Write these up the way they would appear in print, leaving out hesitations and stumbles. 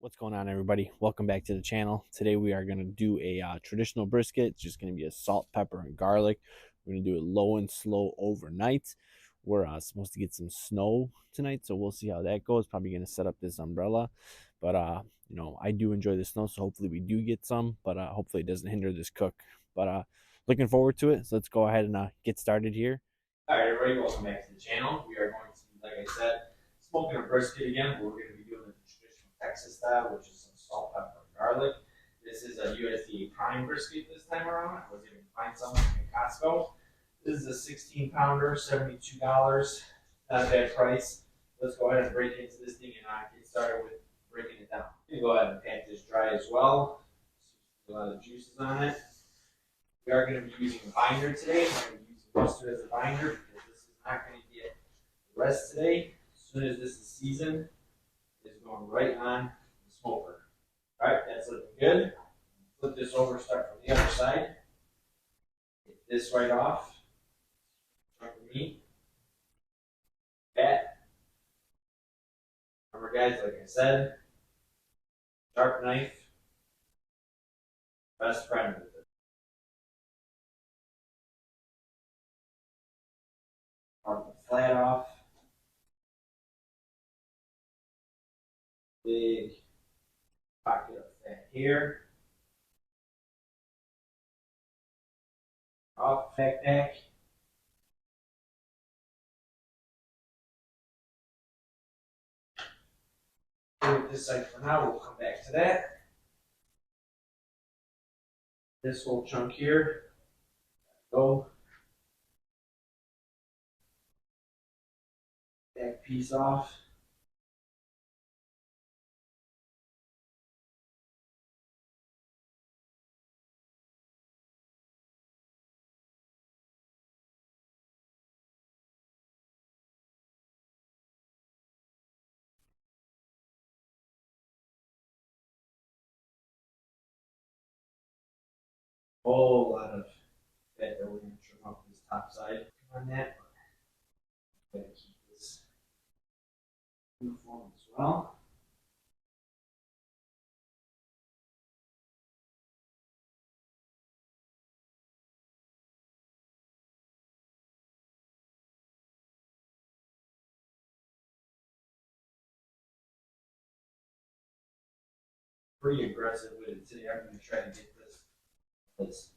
What's going on, everybody? Welcome back to the channel. Today we are going to do a traditional brisket. It's just going to be a salt, pepper, and garlic. We're going to do it low and slow overnight. We're supposed to get some snow tonight, so we'll see how that goes. Probably going to set up this umbrella, but I do enjoy the snow, so hopefully we do get some. But hopefully it doesn't hinder this cook. But looking forward to it. So let's go ahead and get started here. All right, everybody, welcome back to the channel. We are going to, like I said, smoking a brisket again. We're going to be doing the traditional Texas style, which is some salt, pepper, and garlic. This is a USDA prime brisket this time around. I was able to find some in Costco. This is a 16 pounder, $72. Not a bad price. Let's go ahead and break into this thing and get started with breaking it down. I'm going to go ahead and pat this dry as well. A lot of juices on it. We are going to be using a binder today. I'm going to be using mustard as a binder because this is not going to get the rest today. As soon as this is seasoned, it's going right on the smoker. All right, that's looking good. Flip this over, start from the other side. Get this right off. Chunk of meat. That. Remember, guys, like I said, sharp knife, best friend with it. Mark the flat off. Big pocket of fat here. Off backpack. With this side for now, we'll come back to that. This whole chunk here, go. Back piece off. Whole lot of fat that we're going to trim off this top side on that. But I'm going to keep this uniform as well. Pretty aggressive with it today. I'm going to try to get this as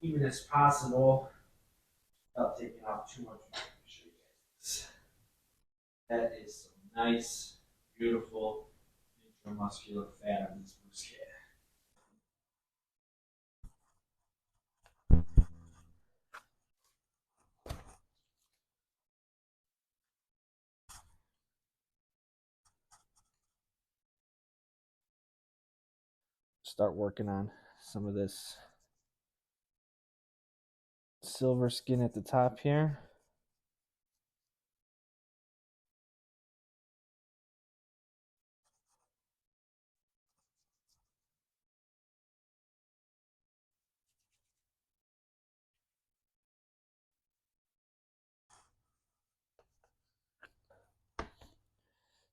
even as possible without taking off too much. Let me show you guys this. That is some nice, beautiful intramuscular fat on this brisket. Start working on some of this silver skin at the top here.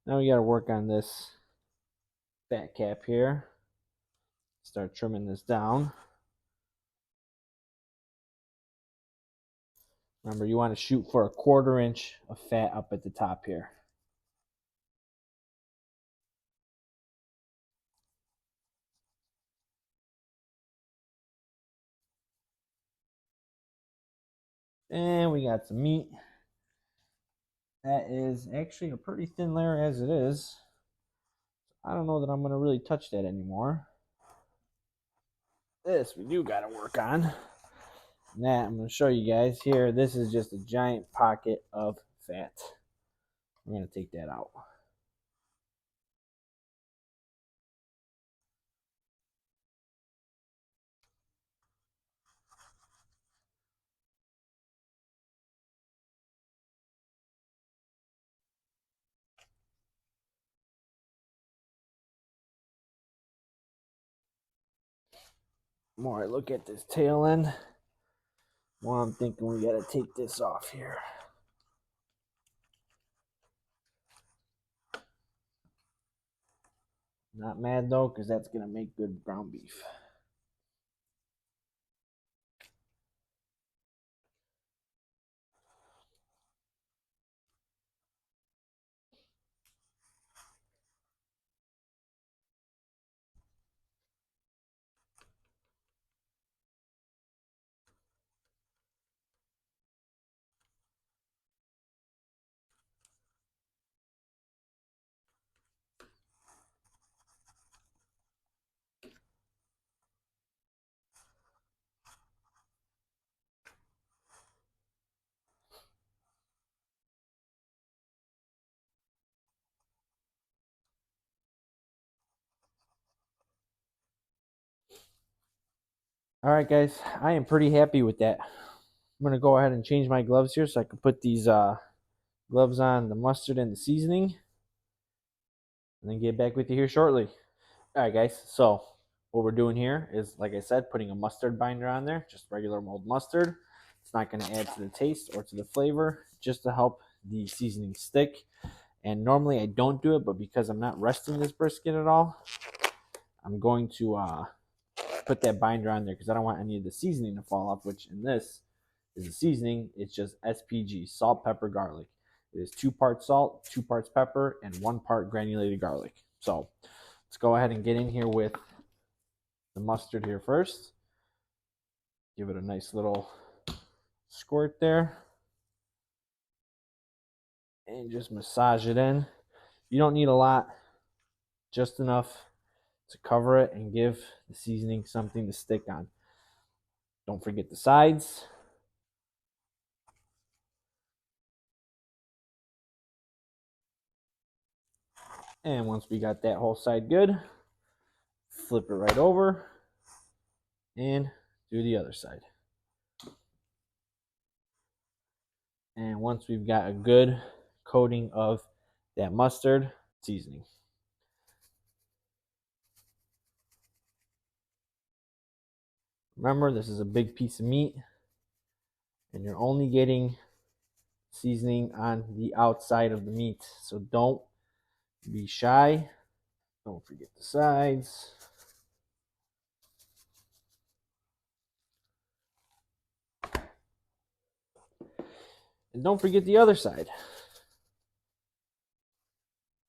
Now we got to work on this fat cap here. Start trimming this down. Remember, you want to shoot for a 1/4 inch of fat up at the top here. And we got some meat. That is actually a pretty thin layer as it is. I don't know that I'm going to really touch that anymore. This we do got to work on. That I'm going to show you guys here. This is just a giant pocket of fat. I'm going to take that out. The more I look at this tail end, the more I'm thinking we got to take this off here. Not mad though, because that's gonna make good ground beef. All right, guys, I am pretty happy with that. I'm gonna go ahead and change my gloves here so I can put these gloves on the mustard and the seasoning, and then get back with you here shortly. All right, guys. So what we're doing here is, like I said, putting a mustard binder on there, just regular old mustard. It's not going to add to the taste or to the flavor, just to help the seasoning stick. And normally I don't do it, but because I'm not resting this brisket at all, I'm going to put that binder on there because I don't want any of the seasoning to fall off, which in this is the seasoning. It's just SPG, salt, pepper, garlic. It is 2 parts salt, 2 parts pepper, and 1 part granulated garlic. So let's go ahead and get in here with the mustard here first. Give it a nice little squirt there. And just massage it in. You don't need a lot, just enough to cover it and give the seasoning something to stick on. Don't forget the sides. And once we got that whole side good, flip it right over and do the other side. And once we've got a good coating of that mustard seasoning, remember, this is a big piece of meat, and you're only getting seasoning on the outside of the meat. So don't be shy. Don't forget the sides. And don't forget the other side.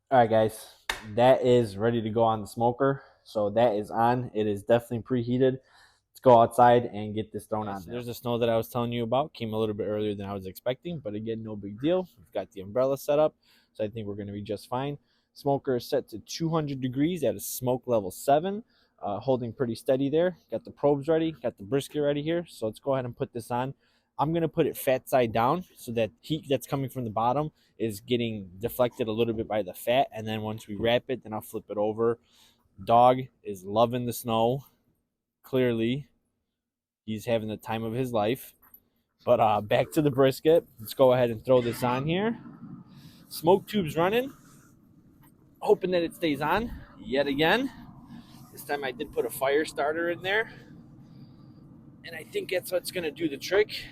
All right, guys, that is ready to go on the smoker. So that is on. It is definitely preheated. Let's go outside and get this thrown on there. There's the snow that I was telling you about. Came a little bit earlier than I was expecting, but again, no big deal. We've got the umbrella set up, so I think we're going to be just fine. Smoker is set to 200 degrees at a smoke level 7, holding pretty steady there. Got the probes ready, got the brisket ready here. So let's go ahead and put this on. I'm going to put it fat side down so that heat that's coming from the bottom is getting deflected a little bit by the fat. And then once we wrap it, then I'll flip it over. Dog is loving the snow. Clearly, he's having the time of his life. But back to the brisket. Let's go ahead and throw this on here. Smoke tube's running. Hoping that it stays on yet again. This time I did put a fire starter in there, and I think that's what's going to do the trick.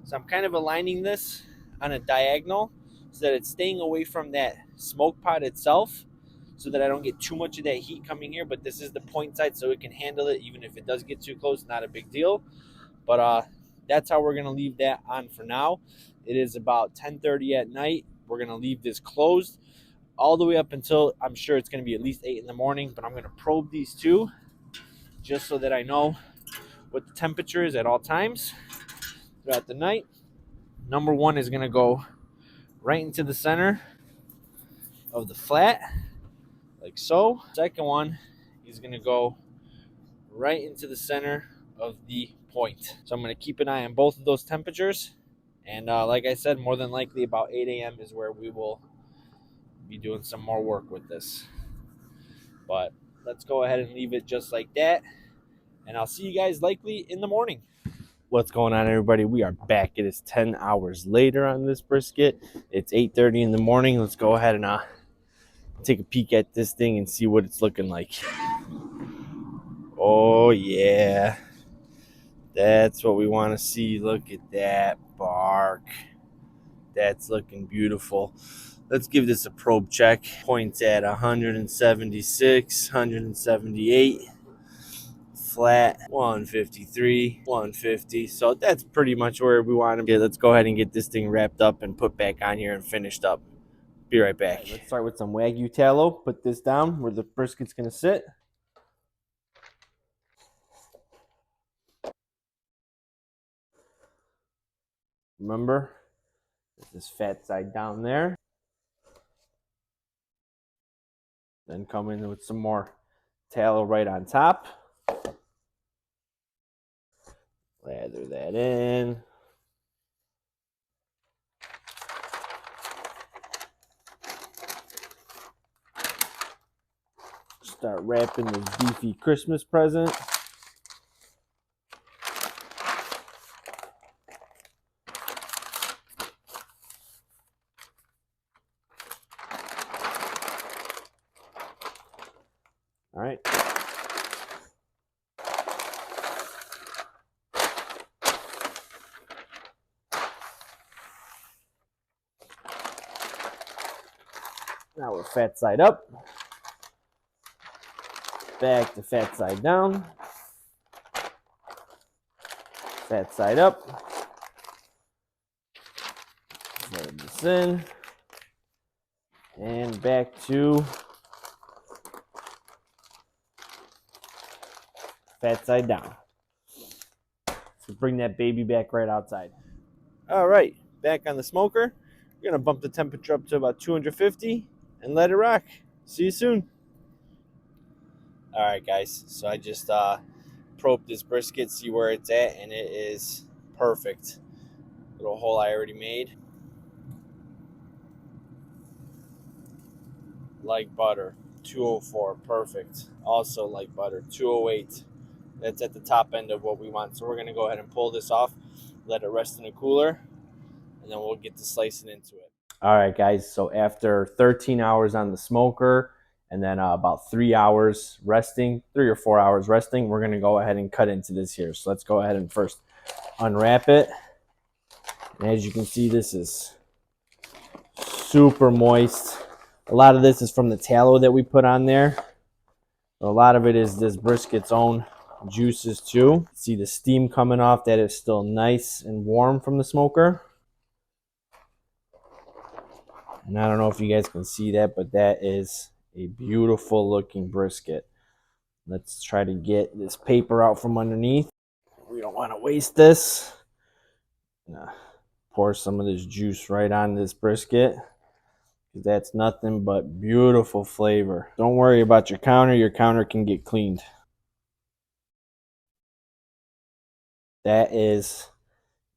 So I'm kind of aligning this on a diagonal so that it's staying away from that smoke pot itself, so that I don't get too much of that heat coming here. But this is the point side, so it can handle it. Even if it does get too close, not a big deal. But that's how we're going to leave that on for now. It is about 10:30 at night. We're going to leave this closed all the way up until, I'm sure it's going to be at least 8 in the morning. But I'm going to probe these two just so that I know what the temperature is at all times throughout the night. Number 1 is going to go right into the center of the flat, like so. Second one is going to go right into the center of the point. So I'm going to keep an eye on both of those temperatures. And like I said, more than likely about 8 a.m. is where we will be doing some more work with this. But let's go ahead and leave it just like that. And I'll see you guys likely in the morning. What's going on, everybody? We are back. It is 10 hours later on this brisket. It's 8:30 in the morning. Let's go ahead and take a peek at this thing and see what it's looking like. Oh, yeah. That's what we want to see. Look at that bark. That's looking beautiful. Let's give this a probe check. Points at 176, 178. Flat 153, 150. So that's pretty much where we want to be. Let's go ahead and get this thing wrapped up and put back on here and finished up. Be right back. All right, let's start with some Wagyu tallow. Put this down where the brisket's going to sit. Remember, this fat side down there. Then come in with some more tallow right on top. Lather that in. Start wrapping this beefy Christmas present. All right. Now we're fat side up. Back to fat side down. Fat side up. Slide this in. And back to fat side down. So bring that baby back right outside. All right, back on the smoker. We're gonna bump the temperature up to about 250 and let it rock. See you soon. All right, guys. So I just probed this brisket, see where it's at, and it is perfect. Little hole I already made. Like butter, 204, perfect. Also like butter, 208. That's at the top end of what we want. So we're gonna go ahead and pull this off, let it rest in a cooler, and then we'll get to slicing into it. All right, guys. So after 13 hours on the smoker, and then about 3 hours resting, 3 or 4 hours resting, we're gonna go ahead and cut into this here. So let's go ahead and first unwrap it. And as you can see, this is super moist. A lot of this is from the tallow that we put on there. A lot of it is this brisket's own juices too. See the steam coming off. That is still nice and warm from the smoker. And I don't know if you guys can see that, but that is a beautiful looking brisket. Let's try to get this paper out from underneath. We don't want to waste this. Pour some of this juice right on this brisket. That's nothing but beautiful flavor. Don't worry about your counter. Your counter can get cleaned. That is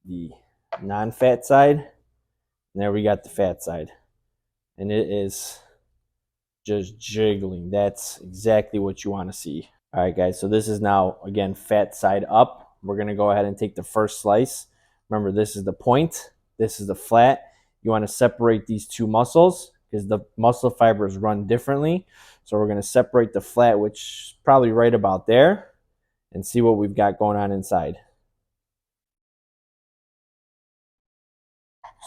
the non-fat side. And there we got the fat side. And it is just jiggling. That's exactly what you want to see. All right, guys. So this is now, again, fat side up. We're going to go ahead and take the first slice. Remember, this is the point. This is the flat. You want to separate these two muscles because the muscle fibers run differently. So we're going to separate the flat, which is probably right about there, and see what we've got going on inside.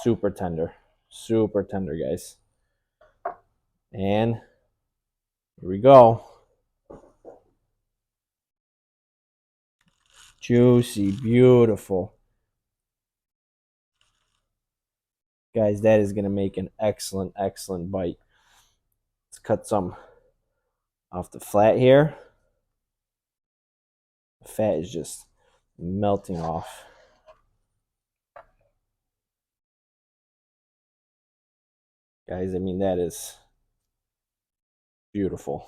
Super tender, guys. And here we go. Juicy, beautiful. Guys, that is going to make an excellent, excellent bite. Let's cut some off the flat here. The fat is just melting off. Guys, I mean, that is beautiful.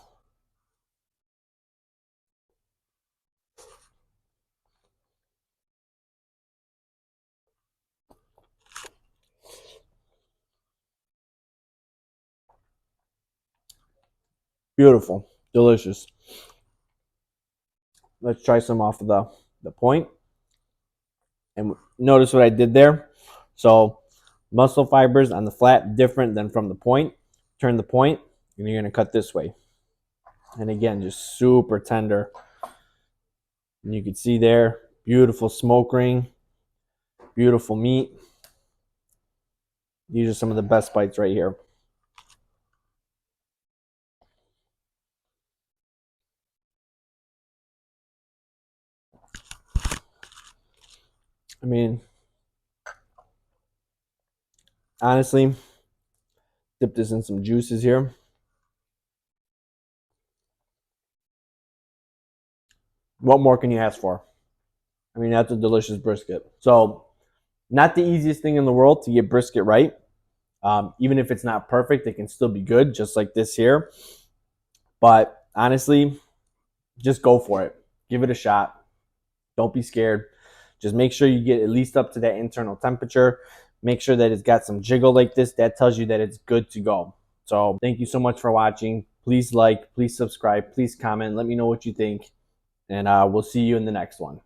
Beautiful. Delicious. Let's try some off of the point. And notice what I did there. So muscle fibers on the flat, different than from the point. Turn the point, and you're going to cut this way. And again, just super tender. And you can see there, beautiful smoke ring, beautiful meat. These are some of the best bites right here. I mean, honestly, dip this in some juices here. What more can you ask for? I mean, that's a delicious brisket. So, not the easiest thing in the world to get brisket right. Even if it's not perfect, it can still be good, just like this here. But honestly, just go for it. Give it a shot. Don't be scared. Just make sure you get at least up to that internal temperature. Make sure that it's got some jiggle like this. That tells you that it's good to go. So thank you so much for watching. Please like, please subscribe, please comment. Let me know what you think. And we'll see you in the next one.